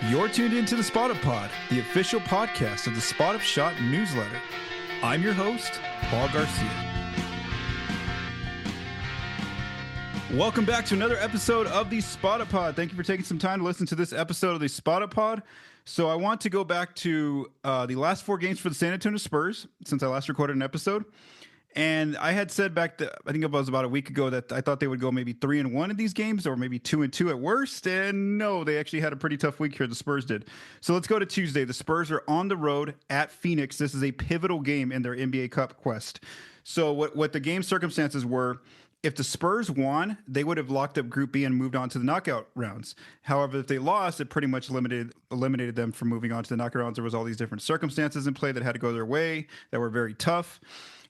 You're tuned into the Spot Up Pod, the official podcast of the Spot Up Shot newsletter. I'm your host, Paul Garcia. Welcome back to another episode of the Spot Up Pod. Thank you for taking some time to listen to this episode of the Spot Up Pod. So I want to go back to the last four games for the San Antonio Spurs since I last recorded an episode. And I had said I think it was about a week ago, that I thought they would go maybe 3-1 in these games, or maybe 2-2 at worst. And no, they actually had a pretty tough week here. The Spurs did. So let's go to Tuesday. The Spurs are on the road at Phoenix. This is a pivotal game in their NBA Cup quest. So what the game circumstances were: if the Spurs won, they would have locked up Group B and moved on to the knockout rounds. However, if they lost, it pretty much eliminated them from moving on to the knockout rounds. There was all these different circumstances in play that had to go their way that were very tough.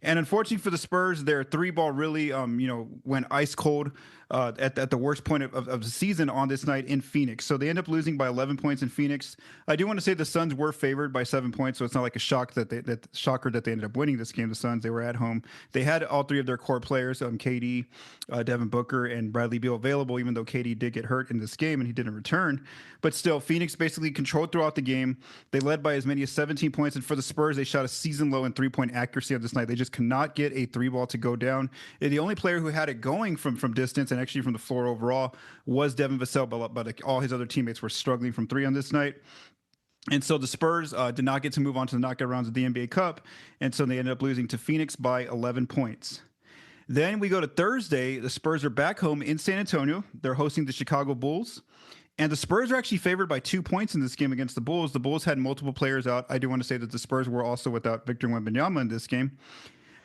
And unfortunately for the Spurs, their three ball really, went ice cold at the worst point of the season on this night in Phoenix. So they end up losing by 11 points in Phoenix. I do want to say the Suns were favored by 7 points, so it's not like a shocker that they ended up winning this game. The Suns, they were at home. They had all three of their core players, KD, Devin Booker, and Bradley Beal available, even though KD did get hurt in this game and he didn't return. But still, Phoenix basically controlled throughout the game. They led by as many as 17 points. And for the Spurs, they shot a season low in three-point accuracy on this night. They just cannot get a three ball to go down. The only player who had it going from distance and actually from the floor overall was Devin Vassell, but all his other teammates were struggling from three on this night. And so the Spurs did not get to move on to the knockout rounds of the NBA Cup, and so they ended up losing to Phoenix by 11 points. Then we go to Thursday. The Spurs are back home in San Antonio. They're hosting the Chicago Bulls. And the Spurs are actually favored by 2 points in this game against the Bulls. The Bulls had multiple players out. I do want to say that the Spurs were also without Victor Wembanyama in this game.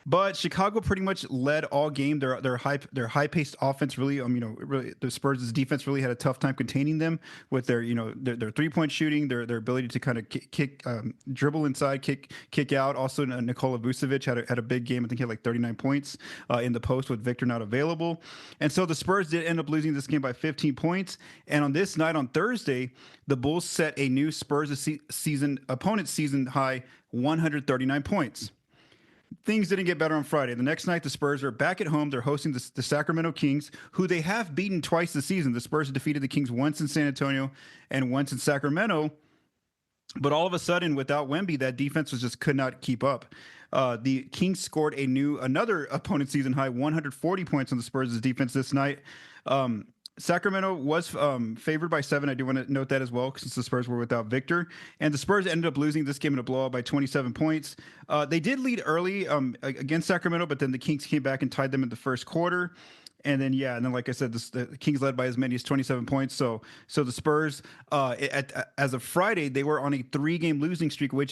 But Chicago pretty much led all game. Their high paced offense really, really the Spurs' defense really had a tough time containing them with their 3-point shooting, their ability to kind of kick, dribble inside, kick out. Also, Nikola Vucevic had a big game. I think he had like 39 points in the post with Victor not available. And so the Spurs did end up losing this game by 15 points. And on this night, on Thursday, the Bulls set a new Spurs opponent season high 139 points. Things didn't get better on Friday. The next night, the Spurs are back at home. They're hosting the Sacramento Kings, who they have beaten twice this season. The Spurs have defeated the Kings once in San Antonio and once in Sacramento. But all of a sudden, without Wemby, that defense could not keep up. The Kings scored another opponent season high 140 points on the Spurs' defense this night. Sacramento was favored by 7. I do want to note that as well, since the Spurs were without Victor. And the Spurs ended up losing this game in a blowout by 27 points. They did lead early against Sacramento, but then the Kings came back and tied them in the first quarter. And then, like I said, the Kings led by as many as 27 points. So the Spurs, as of Friday, they were on a 3-game losing streak, which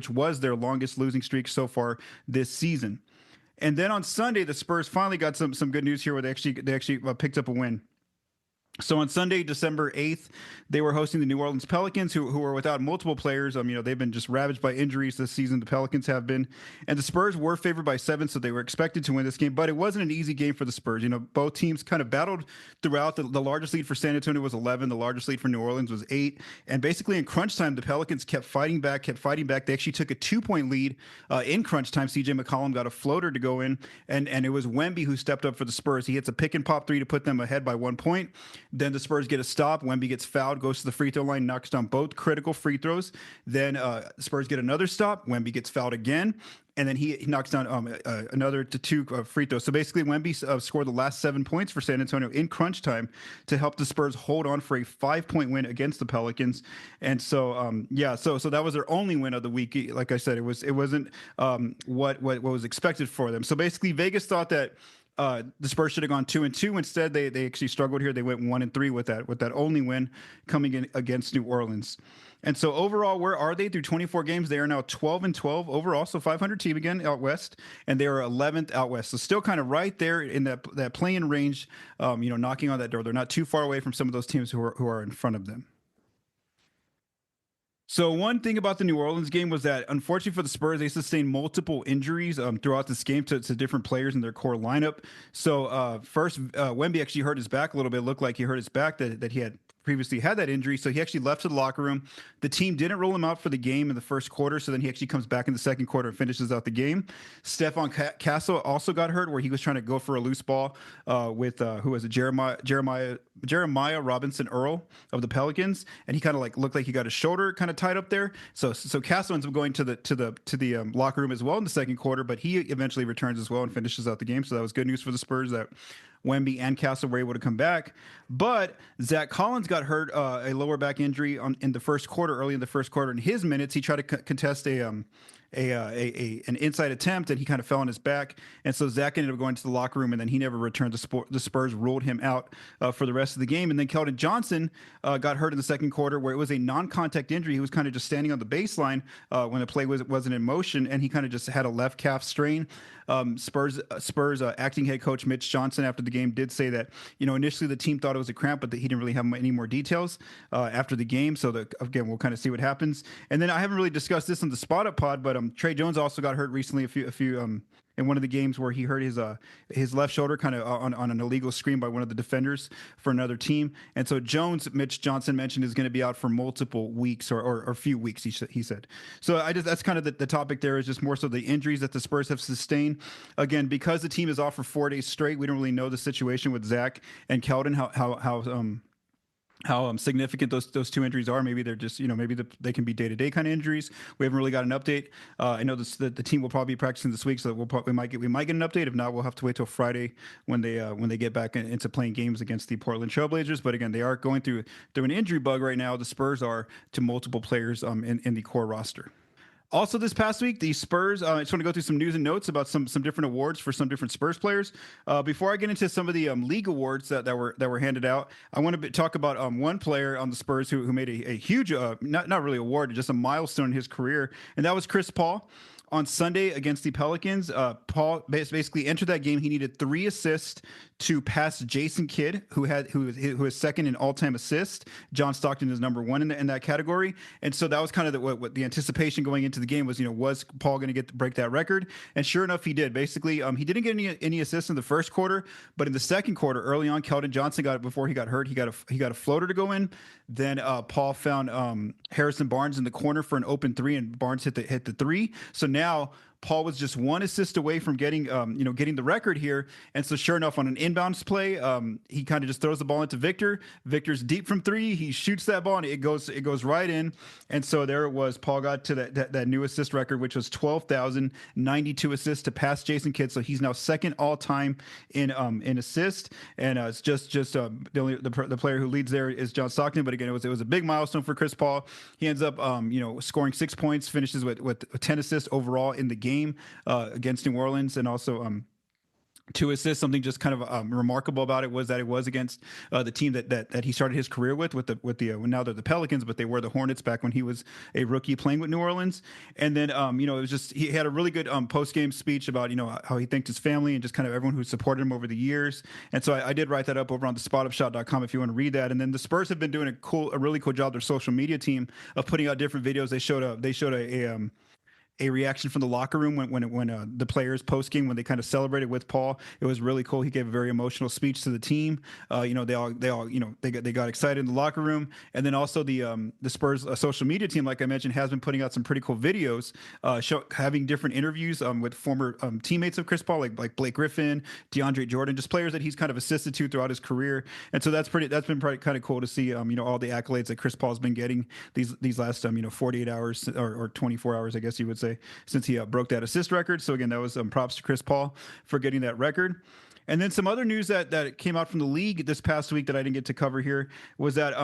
was their longest losing streak so far this season. And then on Sunday, the Spurs finally got some good news here, where they actually picked up a win. So on Sunday, December 8th, they were hosting the New Orleans Pelicans, who are without multiple players. They've been just ravaged by injuries this season. The Pelicans have been. And the Spurs were favored by 7, so they were expected to win this game. But it wasn't an easy game for the Spurs. Both teams kind of battled throughout. The largest lead for San Antonio was 11. The largest lead for New Orleans was 8. And basically in crunch time, the Pelicans kept fighting back. They actually took a 2-point lead in crunch time. CJ McCollum got a floater to go in. And it was Wemby who stepped up for the Spurs. He hits a pick-and-pop 3 to put them ahead by 1 point. Then the Spurs get a stop. Wemby gets fouled, goes to the free throw line, knocks down both critical free throws. Then Spurs get another stop. Wemby gets fouled again, and then he knocks down another to 2 free throws. So basically, Wemby scored the last 7 points for San Antonio in crunch time to help the Spurs hold on for a 5-point win against the Pelicans. And so so that was their only win of the week. Like I said, it wasn't what was expected for them. So basically, Vegas thought that the Spurs should have gone 2-2. Instead, they actually struggled here. They went 1-3 with that only win coming in against New Orleans. And so overall, where are they through 24 games? They are now 12-12 overall, so 500 team again out west, and they are 11th out west. So still kind of right there in that play-in range, knocking on that door. They're not too far away from some of those teams who are in front of them. So one thing about the New Orleans game was that, unfortunately for the Spurs, they sustained multiple injuries throughout this game to different players in their core lineup. So first, Wemby actually hurt his back a little bit. It looked like he hurt his back, that he had previously had that injury, so he actually left to the locker room. The team didn't roll him out for the game in the first quarter, so then he actually comes back in the second quarter and finishes out the game. Stephon Castle also got hurt, where he was trying to go for a loose ball with who was it, Jeremiah Robinson Earl of the Pelicans, and he kind of like looked like he got his shoulder kind of tied up there. So Castle ends up going to the locker room as well in the second quarter, but he eventually returns as well and finishes out the game. So that was good news for the Spurs that Wemby and Castle were able to come back. But Zach Collins got hurt, a lower back injury in the first quarter, early in the first quarter. In his minutes, he tried to contest an inside attempt, and he kind of fell on his back. And so Zach ended up going to the locker room, and then he never returned. The Spurs ruled him out for the rest of the game. And then Keldon Johnson got hurt in the second quarter, where it was a non-contact injury. He was kind of just standing on the baseline when the play wasn't in motion, and he kind of just had a left calf strain. Spurs acting head coach Mitch Johnson after the game did say that, initially the team thought it was a cramp, but that he didn't really have any more details after the game. So again, we'll kind of see what happens. And then I haven't really discussed this on the Spot Up Pod, but Tre Jones also got hurt recently a few in one of the games where he hurt his left shoulder kind of on an illegal screen by one of the defenders for another team. And so Jones, Mitch Johnson mentioned, is going to be out for multiple weeks or a few weeks, he said. So that's kind of the topic there, is just more so the injuries that the Spurs have sustained. Again, because the team is off for 4 days straight, we don't really know the situation with Zach and Keldon, how significant those two injuries are. Maybe they're just, maybe they can be day-to-day kind of injuries. We haven't really got an update. I know the team will probably be practicing this week, so we might get an update. If not, we'll have to wait till Friday when they get back into playing games against the Portland Trailblazers. But again, they are going through an injury bug right now. The Spurs are, to multiple players in the core roster. Also, this past week, the Spurs, I just want to go through some news and notes about some different awards for some different Spurs players. Before I get into some of the league awards that were handed out, I want to talk about one player on the Spurs who made a huge, not really award, just a milestone in his career, and that was Chris Paul. On Sunday against the Pelicans, Paul basically entered that game. He needed 3 assists to pass Jason Kidd, who is second in all-time assists. John Stockton is number 1 in that category, and so that was kind of what the anticipation going into the game was. Was Paul going to break that record? And sure enough, he did. Basically, he didn't get any assists in the first quarter, but in the second quarter, early on, Keldon Johnson before he got hurt. He got a floater to go in. Then Paul found Harrison Barnes in the corner for an open 3, and Barnes hit the 3. So now Paul was just 1 assist away from getting the record here. And so sure enough, on an inbounds play, he kind of just throws the ball into Victor. Victor's deep from 3. He shoots that ball, and it goes right in. And so there it was. Paul got to that new assist record, which was 12,092 assists to pass Jason Kidd. So he's now second all time in assist. And it's just the player who leads there is John Stockton. But again, it was a big milestone for Chris Paul. He ends up scoring 6 points, finishes with 10 assists overall in the game against New Orleans, and also 2 assists. Something just kind of remarkable about it was that it was against the team that he started his career with the now they're the Pelicans, but they were the Hornets back when he was a rookie playing with New Orleans. And then it was just, he had a really good post-game speech about how he thanked his family and just kind of everyone who supported him over the years. And so I did write that up over on the spotupshot.com if you want to read that. And then the Spurs have been doing a really cool job, their social media team, of putting out different videos. They showed a reaction from the locker room when the players post game, when they kind of celebrated with Paul. It was really cool. He gave a very emotional speech to the team. They got excited in the locker room. And then also the Spurs social media team, like I mentioned, has been putting out some pretty cool videos, having different interviews with former teammates of Chris Paul, like Blake Griffin, DeAndre Jordan, just players that he's kind of assisted to throughout his career. And so that's been kind of cool to see. All the accolades that Chris Paul's been getting these last 48 hours or 24 hours, I guess you would say, since he broke that assist record. So again, that was props to Chris Paul for getting that record. And then some other news that came out from the league this past week that I didn't get to cover here was that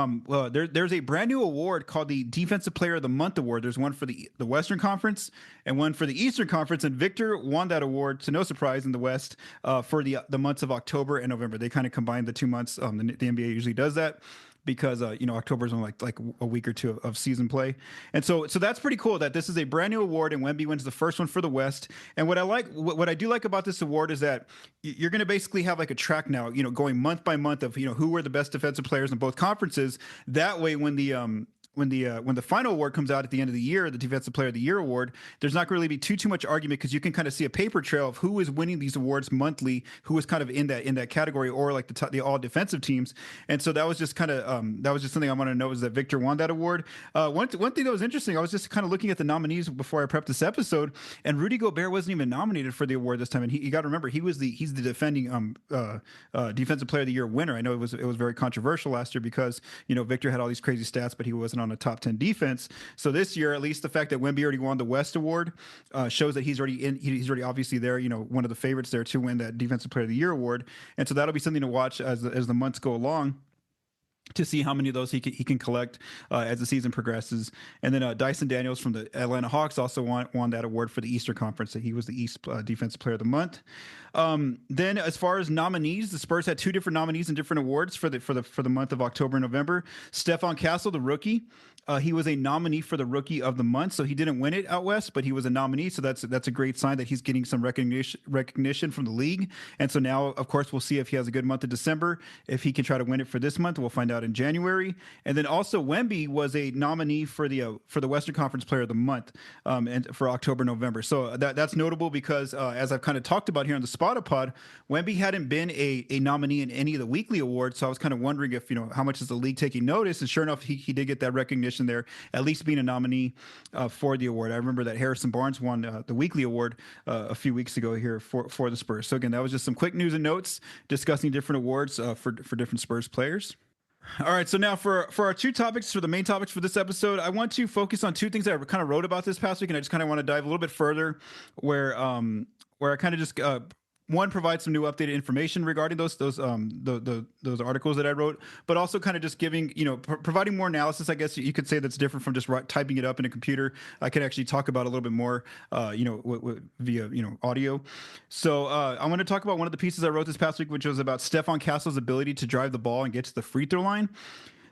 there's a brand new award called the Defensive Player of the Month Award. There's one for the Western Conference and one for the Eastern Conference, and Victor won that award, to no surprise, in the West for the months of October and November. They kind of combined the 2 months. The NBA usually does that, because October is only like a week or 2 of season play. And so that's pretty cool that this is a brand new award, and Wemby wins the first one for the West. And what I do like about this award is that you're going to basically have like a track now, going month by month of who were the best defensive players in both conferences. That way, when the when the final award comes out at the end of the year, the Defensive Player of the Year award, there's not going to really be too much argument because you can kind of see a paper trail of who is winning these awards monthly, who is kind of in that category, or like the all defensive teams. And so that was just kind of that was just something I wanted to know, is that Victor won that award. One thing that was interesting, I was just kind of looking at the nominees before I prepped this episode, and Rudy Gobert wasn't even nominated for the award this time. And you got to remember, he's the defending Defensive Player of the Year winner. I know it was very controversial last year because Victor had all these crazy stats, but he wasn't on a top 10 defense. So this year, at least the fact that Wemby already won the West award shows that he's already obviously there, one of the favorites there to win that Defensive Player of the Year award. And so that'll be something to watch as the months go along, to see how many of those he can collect as the season progresses. And then Dyson Daniels from the Atlanta Hawks also won that award for the Eastern Conference. So he was the East Defensive Player of the Month. Then as far as nominees, the Spurs had two different nominees in different awards for the month of October and November. Stephon Castle, the rookie, he was a nominee for the Rookie of the Month. So he didn't win it out west, but he was a nominee. So that's a great sign that he's getting some recognition from the league. And so now, of course, we'll see if he has a good month of December. If he can try to win it for this month, we'll find out in January. And then also Wemby was a nominee for the Western Conference Player of the Month and for October, November. So that's notable because as I've kind of talked about here on the Spotapod, Wemby hadn't been a nominee in any of the weekly awards. So I was kind of wondering if, how much is the league taking notice? And sure enough, he did get that recognition there, at least being a nominee for the award. I remember that Harrison Barnes won the weekly award a few weeks ago here for the Spurs. So again, that was just some quick news and notes discussing different awards for different Spurs players. All right, so now for our two topics, for the main topics for this episode, I want to focus on two things that I kind of wrote about this past week, and I just kind of want to dive a little bit further where I kind of just one, provide some new updated information regarding those articles that I wrote, but also kind of just giving, providing more analysis, I guess you could say, that's different from just typing it up in a computer. I could actually talk about a little bit more, via, audio. So I want to talk about one of the pieces I wrote this past week, which was about Stephon Castle's ability to drive the ball and get to the free throw line.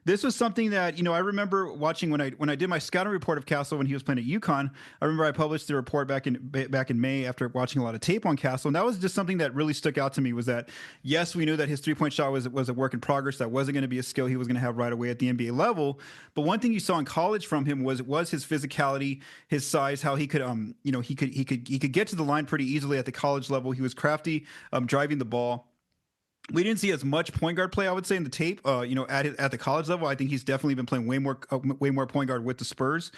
This was something that, I remember watching when I did my scouting report of Castle when he was playing at UConn. I remember I published the report back in May after watching a lot of tape on Castle. And that was just something that really stuck out to me, was that, yes, we knew that his three-point shot was a work in progress. That wasn't going to be a skill he was going to have right away at the NBA level. But one thing you saw in college from him was his physicality, his size, how he could, he could get to the line pretty easily at the college level. He was crafty, driving the ball. We didn't see as much point guard play, I would say, in the tape. At the college level, I think he's definitely been playing way more point guard with the Spurs.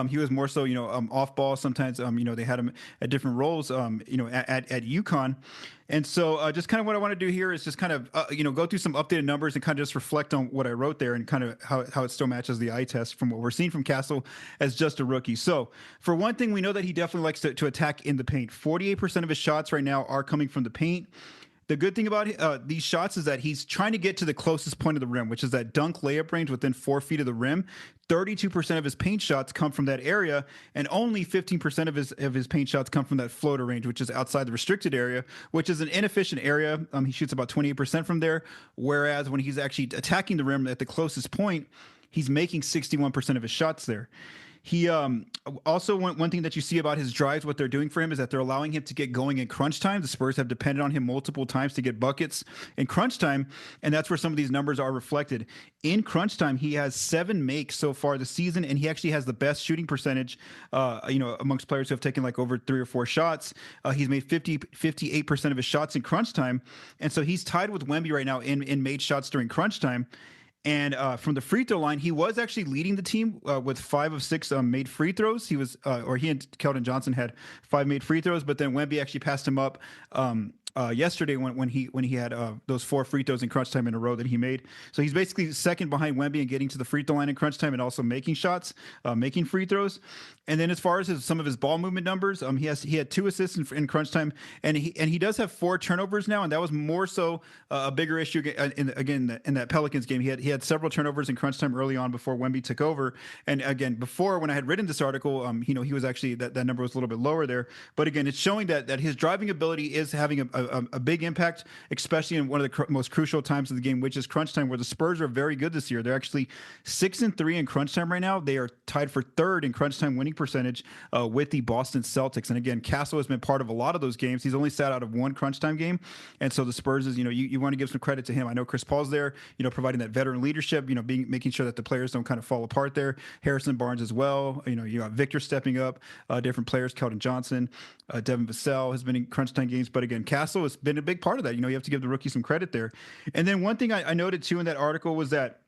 He was more so, off ball. Sometimes, they had him at different roles, at UConn. And so just kind of what I want to do here is just kind of, go through some updated numbers and kind of just reflect on what I wrote there and kind of how it still matches the eye test from what we're seeing from Castle as just a rookie. So for one thing, we know that he definitely likes to attack in the paint. 48% of his shots right now are coming from the paint. The good thing about these shots is that he's trying to get to the closest point of the rim, which is that dunk layup range within 4 feet of the rim. 32% of his paint shots come from that area, and only 15% of his paint shots come from that floater range, which is outside the restricted area, which is an inefficient area. He shoots about 28% from there, whereas when he's actually attacking the rim at the closest point, he's making 61% of his shots there. He also, one thing that you see about his drives, what they're doing for him is that they're allowing him to get going in crunch time. The Spurs have depended on him multiple times to get buckets in crunch time, and that's where some of these numbers are reflected. In crunch time, he has 7 makes so far this season, and he actually has the best shooting percentage, amongst players who have taken like over 3 or 4 shots. He's made 58% of his shots in crunch time, and so he's tied with Wemby right now in made shots during crunch time. And from the free throw line, he was actually leading the team with 5 of 6 made free throws. He and Keldon Johnson had 5 made free throws, but then Wemby actually passed him up yesterday when he had those 4 free throws in crunch time in a row that he made. So he's basically second behind Wemby and getting to the free throw line in crunch time and also making shots, making free throws. And then as far as some of his ball movement numbers, he had 2 assists in crunch time, and he does have 4 turnovers now, and that was more so a bigger issue in that Pelicans game. He had several turnovers in crunch time early on before Wemby took over. And again, before, when I had written this article, he was actually that number was a little bit lower there. But again, it's showing that his driving ability is having a big impact, especially in one of the most crucial times of the game, which is crunch time, where the Spurs are very good this year. They're actually 6-3 in crunch time right now. They are tied for third in crunch time winning percentage with the Boston Celtics. And again, Castle has been part of a lot of those games. He's only sat out of one crunch time game, and so the Spurs is, you want to give some credit to him. I know Chris Paul's there, providing that veteran leadership, making sure that the players don't kind of fall apart there. Harrison Barnes as well. You got Victor stepping up, different players, Keldon Johnson, Devin Vassell has been in crunch time games. But again, Castle has been a big part of that. You have to give the rookie some credit there. And then one thing I noted too in that article was that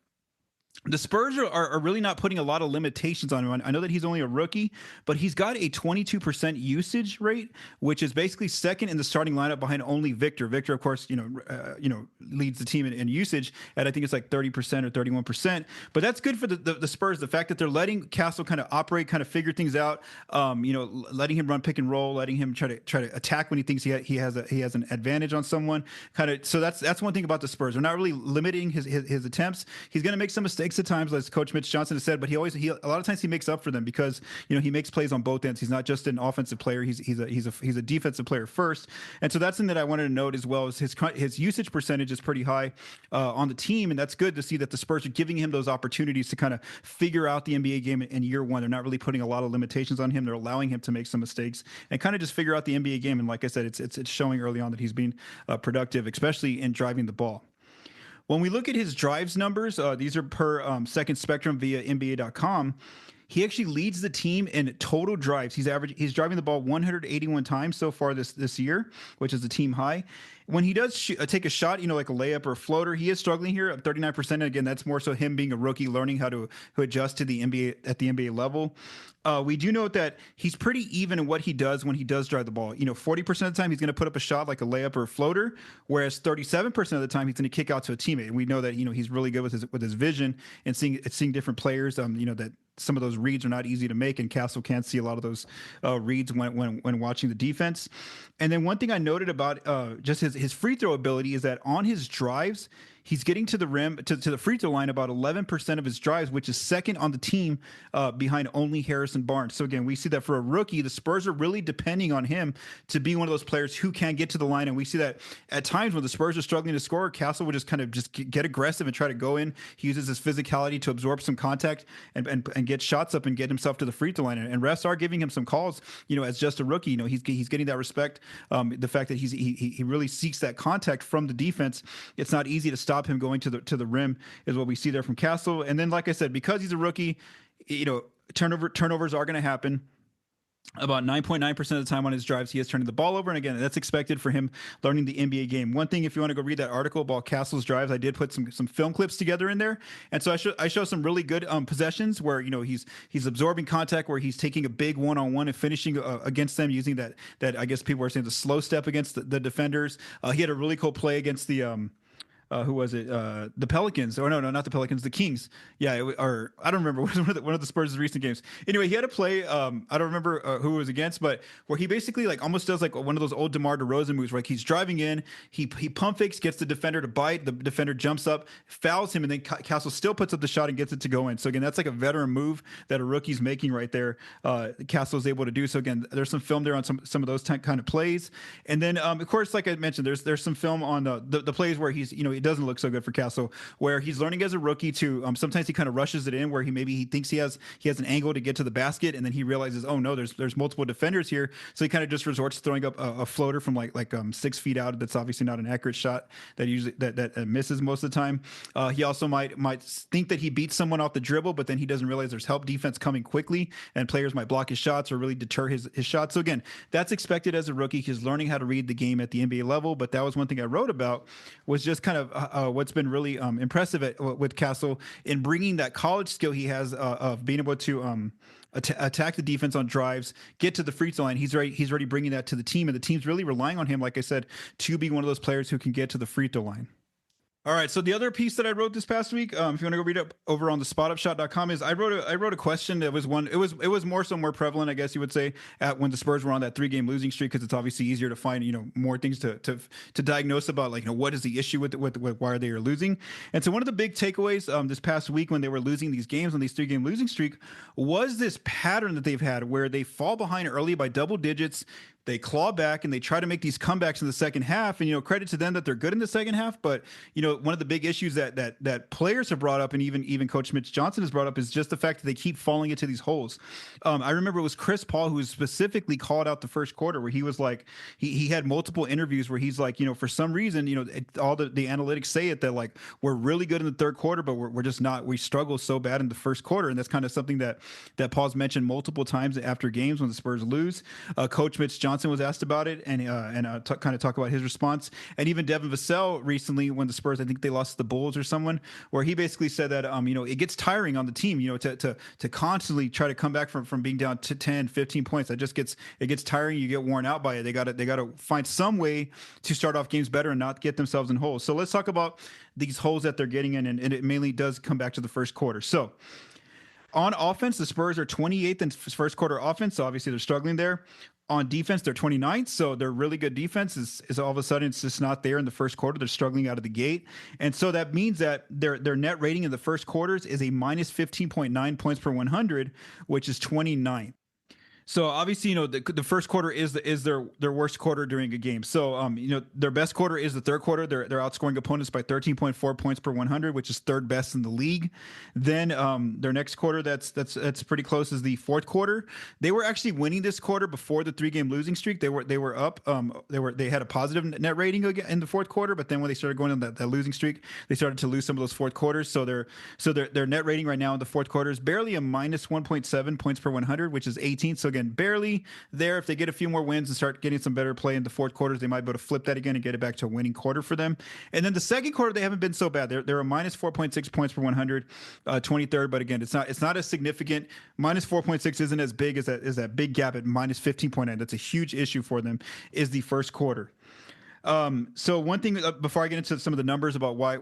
the Spurs are really not putting a lot of limitations on him. I know that he's only a rookie, but he's got a 22% usage rate, which is basically second in the starting lineup behind only Victor. Victor, of course, leads the team in usage at, I think it's like 30% or 31%. But that's good for the Spurs. The fact that they're letting Castle kind of operate, kind of figure things out, letting him run pick and roll, letting him try to attack when he thinks he has an advantage on someone. So that's one thing about the Spurs. They're not really limiting his attempts. He's going to make some mistakes at times, as Coach Mitch Johnson has said, but he a lot of times he makes up for them because he makes plays on both ends. He's not just an offensive player; he's a defensive player first. And so that's something that I wanted to note as well. Is his usage percentage is pretty high on the team, and that's good to see that the Spurs are giving him those opportunities to kind of figure out the NBA game in year one. They're not really putting a lot of limitations on him. They're allowing him to make some mistakes and kind of just figure out the NBA game. And like I said, it's showing early on that he's being productive, especially in driving the ball. When we look at his drives numbers, these are per Second Spectrum via NBA.com. He actually leads the team in total drives. He's driving the ball 181 times so far this year, which is the team high. When he does take a shot, like a layup or a floater, he is struggling here at 39%. And again, that's more so him being a rookie, learning how to adjust to the NBA at the NBA level. We do note that he's pretty even in what he does when he does drive the ball. 40% of the time he's going to put up a shot like a layup or a floater, whereas 37% of the time he's going to kick out to a teammate. And we know that he's really good with his vision and seeing different players. That some of those reads are not easy to make, and Castle can't see a lot of those reads when watching the defense. And then one thing I noted about just his free throw ability is that on his drives, he's getting to the rim, to the free throw line about 11% of his drives, which is second on the team behind only Harrison Barnes. So again, we see that for a rookie, the Spurs are really depending on him to be one of those players who can get to the line. And we see that at times when the Spurs are struggling to score, Castle would just kind of get aggressive and try to go in. He uses his physicality to absorb some contact and get shots up and get himself to the free throw line. And refs are giving him some calls, as just a rookie. He's getting that respect. The fact that he really seeks that contact from the defense. It's not easy to stop him going to the rim is what we see there from Castle. And then, like I said, because he's a rookie, turnovers are going to happen. About 9.9% of the time on his drives, he is turning the ball over. And again, that's expected for him learning the NBA game. One thing, if you want to go read that article about Castle's drives, I did put some film clips together in there. And so I show some really good possessions where, he's absorbing contact, where he's taking a big one-on-one and finishing against them using that I guess people are saying the slow step against the defenders. He had a really cool play against the who was it? The Pelicans. Or no, not the Pelicans. The Kings. Yeah, or I don't remember. It was one of the Spurs' recent games. Anyway, he had a play. I don't remember who it was against, but where he basically almost does one of those old DeMar DeRozan moves, where he's driving in, he pump fakes, gets the defender to bite, the defender jumps up, fouls him, and then Castle still puts up the shot and gets it to go in. So again, that's like a veteran move that a rookie's making right there. Castle is able to do so. Again, there's some film there on some of those kind of plays, and then of course, like I mentioned, there's some film on the plays where he's it doesn't look so good for Castle, where he's learning as a rookie to sometimes he kind of rushes it in, where he thinks he has an angle to get to the basket, and then he realizes, oh no, there's multiple defenders here, so he kind of just resorts to throwing up a floater from like 6 feet out. That's obviously not an accurate shot that usually that misses most of the time. He also might think that he beats someone off the dribble, but then he doesn't realize there's help defense coming quickly, and players might block his shots or really deter his shots. So again, that's expected as a rookie. He's learning how to read the game at the NBA level. But that was one thing I wrote about, was just kind of what's been really impressive with Castle in bringing that college skill he has of being able to attack the defense on drives, get to the free throw line. He's already bringing that to the team, and the team's really relying on him, like I said, to be one of those players who can get to the free throw line. All right. So the other piece that I wrote this past week, if you want to go read it over on the spotupshot.com, is I wrote a question that was one. It was more prevalent, I guess you would say, at when the Spurs were on that 3-game losing streak, because it's obviously easier to find more things to diagnose about, what is the issue with why they are losing. And so one of the big takeaways this past week when they were losing these games on these 3-game losing streak was this pattern that they've had where they fall behind early by double digits, They claw back and they try to make these comebacks in the second half. And, credit to them that they're good in the second half. But, one of the big issues that players have brought up, and even Coach Mitch Johnson has brought up, is just the fact that they keep falling into these holes. I remember it was Chris Paul who specifically called out the first quarter, where he was like, he had multiple interviews where he's like, for some reason, all the analytics say it, that like, we're really good in the third quarter, but we're just not. We struggle so bad in the first quarter. And that's kind of something that Paul's mentioned multiple times after games when the Spurs lose. Coach Mitch Johnson was asked about it and kind of talk about his response. And even Devin Vassell recently, when the Spurs, I think they lost to the Bulls or someone, where he basically said that it gets tiring on the team, to constantly try to come back from being down to 10, 15 points. It gets tiring. You get worn out by it. They got to find some way to start off games better and not get themselves in holes. So let's talk about these holes that they're getting in, and it mainly does come back to the first quarter. So on offense, the Spurs are 28th in first quarter offense, so obviously they're struggling there. On defense, they're 29th, so their really good defense is all of a sudden it's just not there in the first quarter. They're struggling out of the gate, and so that means that their net rating in the first quarters is a minus 15.9 points per 100, which is 29th. So obviously, the first quarter is their worst quarter during a game. So their best quarter is the third quarter. They're outscoring opponents by 13.4 points per 100, which is third best in the league. Then their next quarter that's pretty close is the fourth quarter. They were actually winning this quarter before the 3-game losing streak. They were up. They had a positive net rating in the fourth quarter, but then when they started going on that losing streak, they started to lose some of those fourth quarters. So their net rating right now in the fourth quarter is barely a minus 1.7 points per 100, which is 18th. So again, barely there. If they get a few more wins and start getting some better play in the fourth quarters, they might be able to flip that again and get it back to a winning quarter for them. And then the second quarter, they haven't been so bad. They're a minus 4.6 points per 100, 23rd. But again, it's not as significant. Minus 4.6 isn't as big as that big gap at minus 15.9. That's a huge issue for them, is the first quarter. So one thing before I get into some of the numbers about why,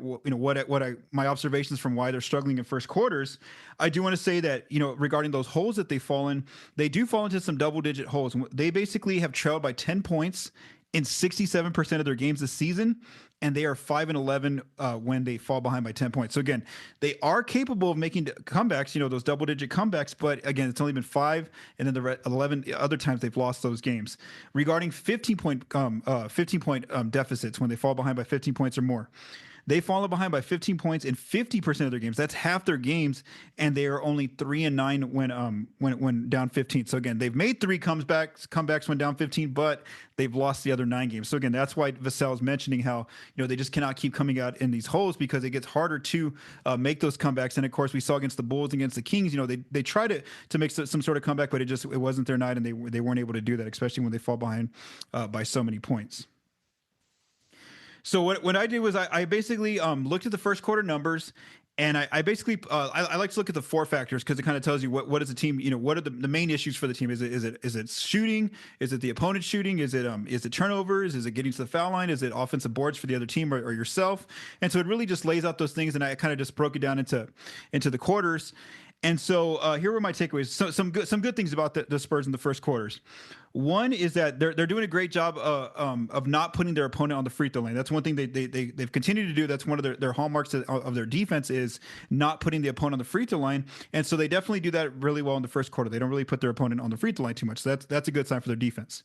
my observations from why they're struggling in first quarters, I do want to say that, regarding those holes that they do fall into some double-digit holes. They basically have trailed by 10 points in 67% of their games this season, and they are 5-11 when they fall behind by 10 points. So again, they are capable of making comebacks, those double-digit comebacks, but again, it's only been 5, and then the 11 other times they've lost those games. Regarding 15-point deficits, when they fall behind by 15 points or more, they've fallen behind by 15 points in 50% of their games. That's half their games, and they are only 3-9 when down 15. So again, they've made 3 comebacks when down 15, but they've lost the other 9 games. So again, that's why Vassell is mentioning how they just cannot keep coming out in these holes, because it gets harder to make those comebacks. And of course, we saw against the Bulls, against the Kings, they tried to make some sort of comeback, but it wasn't their night, and they weren't able to do that, especially when they fall behind by so many points. So what I did was I basically looked at the first quarter numbers, and I basically I like to look at the 4 factors, because it kind of tells you what is the team, what are the main issues for the team. Is it shooting? Is it the opponent shooting? Is it turnovers? Is it getting to the foul line? Is it offensive boards for the other team or yourself? And so it really just lays out those things, and I kind of just broke it down into the quarters. And so here were my takeaways. So some good things about the Spurs in the first quarters. One is that they're doing a great job of not putting their opponent on the free throw line. That's one thing they've continued to do. That's one of their hallmarks of their defense, is not putting the opponent on the free throw line. And so they definitely do that really well in the first quarter. They don't really put their opponent on the free throw line too much. So that's a good sign for their defense.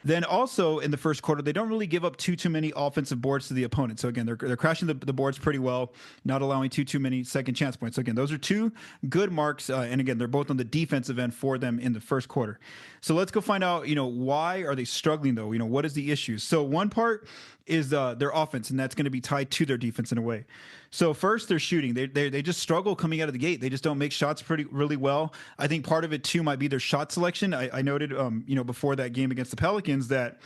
Then also in the first quarter, they don't really give up too many offensive boards to the opponent. So again, they're crashing the boards pretty well, not allowing too many second chance points. So again, those are 2 good marks. And again, they're both on the defensive end for them in the first quarter. So let's go find out, why are they struggling though? What is the issue? So one part is their offense, and that's going to be tied to their defense in a way. So first, they're shooting. They just struggle coming out of the gate. They just don't make shots really well. I think part of it too might be their shot selection. I noted, before that game against the Pelicans, that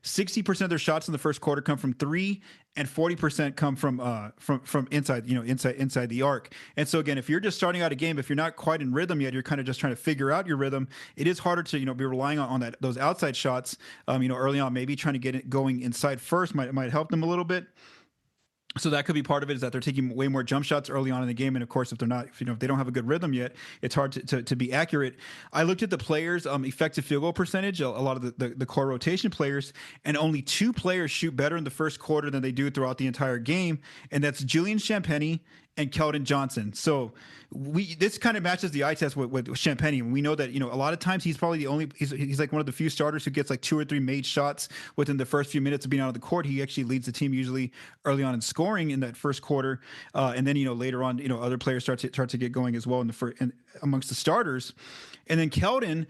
60% of their shots in the first quarter come from 3, and 40% come from inside, inside the arc. And so again, if you're just starting out a game, if you're not quite in rhythm yet, you're kind of just trying to figure out your rhythm. It is harder to be relying on those outside shots. Early on, maybe trying to get it going inside first might help them a little bit. So that could be part of it, is that they're taking way more jump shots early on in the game. And of course, if they're not, if they don't have a good rhythm yet, it's hard to be accurate. I looked at the players' effective field goal percentage, a lot of the core rotation players, and only 2 players shoot better in the first quarter than they do throughout the entire game. And that's Julian Champagnie and Keldon Johnson. So this kind of matches the eye test with Champagne. We know that, a lot of times he's probably he's like one of the few starters who gets like 2 or 3 made shots within the first few minutes of being out of the court. He actually leads the team usually early on in scoring in that first quarter, and then later on other players start to get going as well amongst the starters, and then Keldon.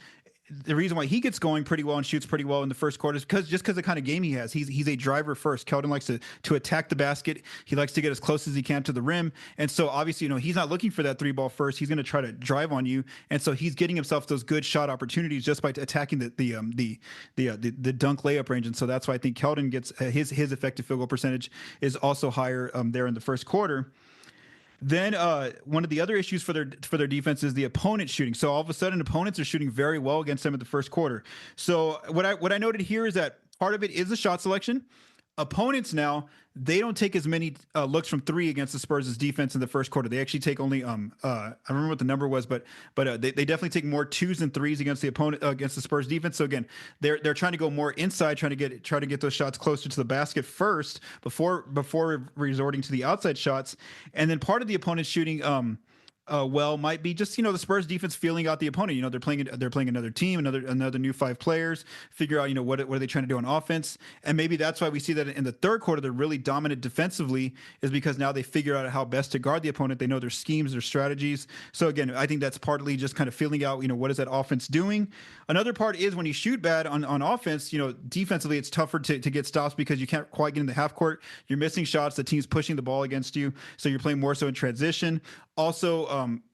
The reason why he gets going pretty well and shoots pretty well in the first quarter is because the kind of game he has. He's a driver first. Keldon likes to attack the basket. He likes to get as close as he can to the rim. And so obviously, he's not looking for that 3-ball first. He's going to try to drive on you. And so he's getting himself those good shot opportunities just by attacking the dunk layup range. And so that's why I think Keldon gets his effective field goal percentage is also higher there in the first quarter. Then one of the other issues for their defense is the opponent shooting. So all of a sudden, opponents are shooting very well against them in the first quarter. So what I noted here is that part of it is the shot selection. Opponents now, they don't take as many looks from 3 against the Spurs' defense in the first quarter. They actually take only I don't remember what the number was, but they definitely take more 2s and 3s against the opponent against the Spurs defense. So again, they're trying to go more inside, trying to get those shots closer to the basket first before resorting to the outside shots. And then part of the opponent's shooting might be just the Spurs defense feeling out the opponent. They're playing another team, another new 5 players. Figure out what are they trying to do on offense, and maybe that's why we see that in the third quarter they're really dominant defensively, is because now they figure out how best to guard the opponent. They know their schemes, their strategies. So again, I think that's partly just kind of feeling out what is that offense doing. Another part is when you shoot bad on offense, defensively it's tougher to get stops because you can't quite get in the half court. You're missing shots. The team's pushing the ball against you, so you're playing more so in transition. Also,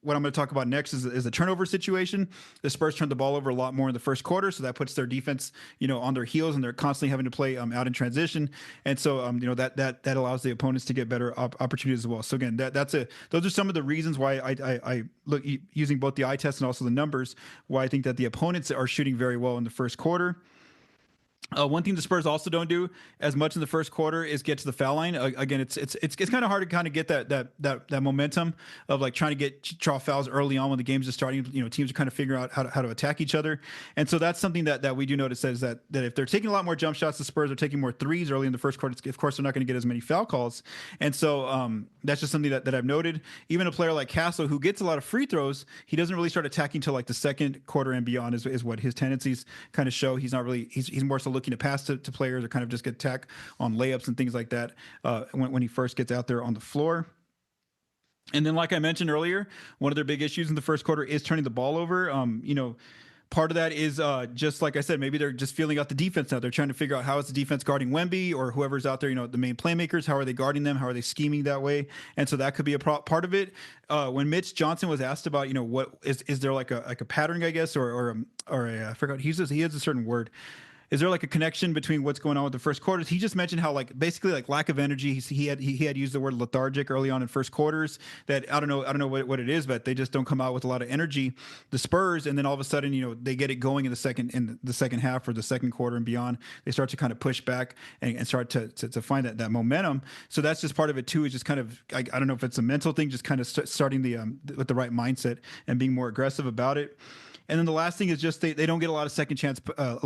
what I'm going to talk about next is the turnover situation. The Spurs turned the ball over a lot more in the first quarter, so that puts their defense, on their heels, and they're constantly having to play out in transition. And so, that allows the opponents to get better opportunities as well. So again, those are some of the reasons why I look using both the eye test and also the numbers, why I think that the opponents are shooting very well in the first quarter. One thing the Spurs also don't do as much in the first quarter is get to the foul line. Again, it's kind of hard to kind of get that momentum of like trying to draw fouls early on when the game's just starting. Teams are kind of figuring out how to attack each other, and so that's something that we do notice is that if they're taking a lot more jump shots, the Spurs are taking more 3s early in the first quarter. Of course, they're not going to get as many foul calls, and so that's just something that I've noted. Even a player like Castle, who gets a lot of free throws, he doesn't really start attacking till like the second quarter and beyond is what his tendencies kind of show. He's not really he's more so looking to pass to players or kind of just get attack on layups and things like that when he first gets out there on the floor. And then, like I mentioned earlier, one of their big issues in the first quarter is turning the ball over. Part of that is just like I said, maybe they're just feeling out the defense now. They're trying to figure out how is the defense guarding Wemby or whoever's out there, the main playmakers. How are they guarding them? How are they scheming that way? And so that could be a part of it. When Mitch Johnson was asked about, what is there like a pattern, I guess, or I forgot. He has a certain word. Is there like a connection between what's going on with the first quarters? He just mentioned how basically lack of energy. He had used the word lethargic early on in first quarters. That I don't know what it is, but they just don't come out with a lot of energy. The Spurs, and then all of a sudden, they get it going in the second half or the second quarter and beyond. They start to kind of push back and start to find that momentum. So that's just part of it too. Is just kind of I don't know if it's a mental thing, just kind of starting with the right mindset and being more aggressive about it. And then the last thing is just they don't get a lot of second chances, a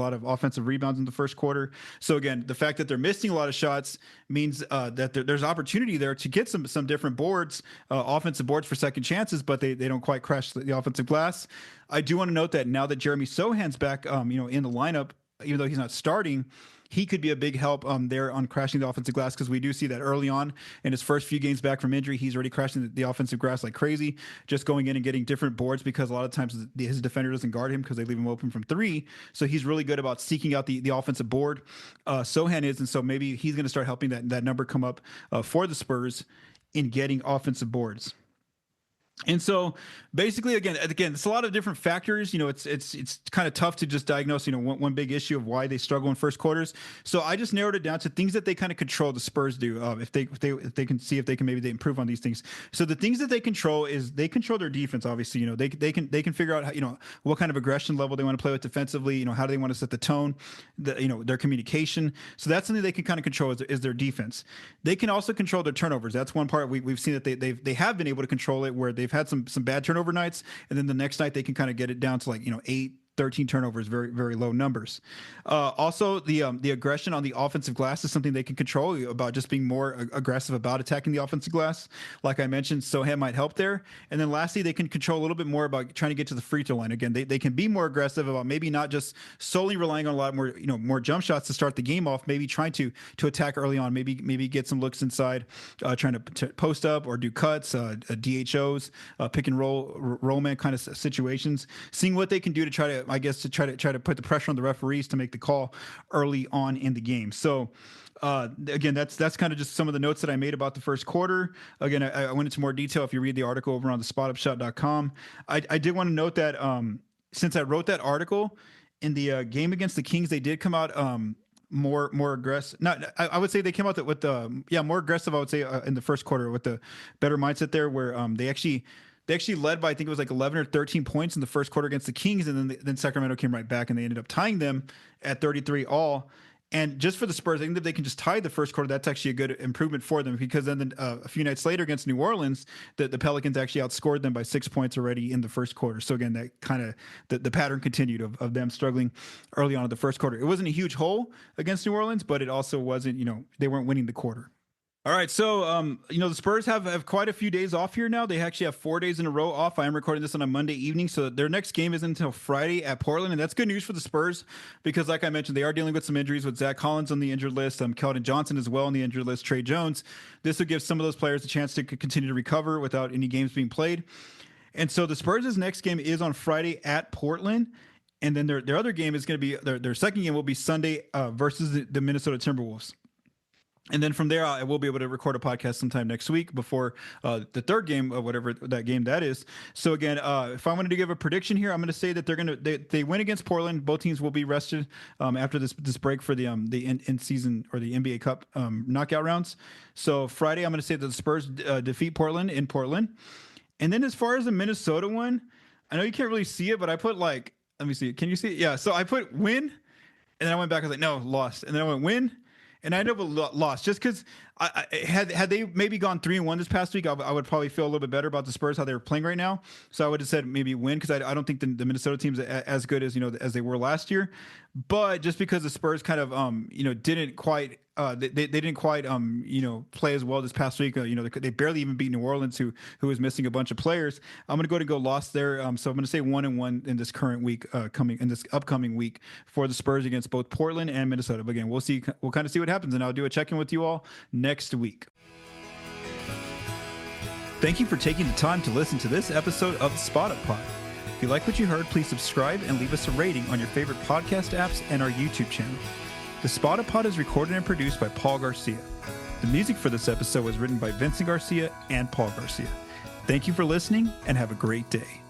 lot of offensive rebounds in the first quarter. So again, the fact that they're missing a lot of shots means that there's opportunity there to get some different boards, offensive boards for second chances, but they don't quite crash the offensive glass. I do want to note that now that Jeremy Sohan's back, in the lineup, even though he's not starting, he could be a big help there on crashing the offensive glass, because we do see that early on in his first few games back from injury, he's already crashing the offensive glass like crazy, just going in and getting different boards, because a lot of times his defender doesn't guard him because they leave him open from 3. So he's really good about seeking out the offensive board. Sohan is, and so maybe he's going to start helping that number come up for the Spurs in getting offensive boards. And so basically, again, it's a lot of different factors. It's kind of tough to just diagnose, one big issue of why they struggle in first quarters. So I just narrowed it down to things that they kind of control. The Spurs do, if they can see if they can maybe improve on these things. So the things that they control is they control their defense. Obviously, they can figure out how, what kind of aggression level they want to play with defensively. How do they want to set the tone, their communication. So that's something they can kind of control is their defense. They can also control their turnovers. That's one part we've seen that they have been able to control it, where they've had some bad turnover nights, and then the next night they can kind of get it down to 8 13 turnovers, very, very low numbers. Also, the aggression on the offensive glass is something they can control, about just being more aggressive about attacking the offensive glass. Like I mentioned, Sohan might help there. And then lastly, they can control a little bit more about trying to get to the free throw line. Again, they can be more aggressive about maybe not just solely relying on a lot more, more jump shots to start the game off, maybe trying to attack early on, maybe get some looks inside, trying to post up or do cuts, DHOs, pick and roll man kind of situations, seeing what they can do to try to put the pressure on the referees to make the call early on in the game. So again, that's kind of just some of the notes that I made about the first quarter. Again, I went into more detail if you read the article over on the spotupshot.com. I did want to note that since I wrote that article in the game against the Kings, they did come out more aggressive. I would say they came out with more aggressive, I would say, in the first quarter, with the better mindset there, where they actually led by, I think it was like 11 or 13 points in the first quarter against the Kings, and then Sacramento came right back and they ended up tying them at 33 all. And just for the Spurs, I think if they can just tie the first quarter, that's actually a good improvement for them, because then a few nights later against New Orleans, the Pelicans actually outscored them by 6 points already in the first quarter. So again, that kind of the pattern continued of them struggling early on in the first quarter. It wasn't a huge hole against New Orleans, but it also wasn't, they weren't winning the quarter. All right, so the Spurs have quite a few days off here now. They actually have 4 days in a row off. I am recording this on a Monday evening, so their next game isn't until Friday at Portland, and that's good news for the Spurs, because like I mentioned, they are dealing with some injuries, with Zach Collins on the injured list, Keldon Johnson as well on the injured list, Tre Jones. This will give some of those players a chance to continue to recover without any games being played. And so the Spurs' next game is on Friday at Portland, and then their other game is going to be, their second game will be Sunday versus the Minnesota Timberwolves. And then from there, I will be able to record a podcast sometime next week before the third game of whatever that game that is. So again, if I wanted to give a prediction here, I'm going to say that they win against Portland. Both teams will be rested after this break for the in season or the NBA Cup knockout rounds. So Friday, I'm going to say that the Spurs defeat Portland in Portland. And then as far as the Minnesota one, I know you can't really see it, but I put let me see. Can you see it? Yeah. So I put win, and then I went back. I was like, no, lost. And then I went win. And I ended up lost, just because had they maybe gone 3-1 this past week, I would probably feel a little bit better about the Spurs, how they were playing right now. So I would have said maybe win, because I don't think the Minnesota team's as good as as they were last year. But just because the Spurs kind of didn't quite they didn't quite play as well this past week. They barely even beat New Orleans, who was missing a bunch of players. I'm going to go lost there. So I'm going to say 1-1 in this current week, this upcoming week for the Spurs against both Portland and Minnesota. But again, we'll see. We'll kind of see what happens, and I'll do a check-in with you all next week. Thank you for taking the time to listen to this episode of Spot Up Pod. If you like what you heard, please subscribe and leave us a rating on your favorite podcast apps and our YouTube channel. The Spot Up Pod is recorded and produced by Paul Garcia. The music for this episode was written by Vincent Garcia and Paul Garcia. Thank you for listening, and have a great day.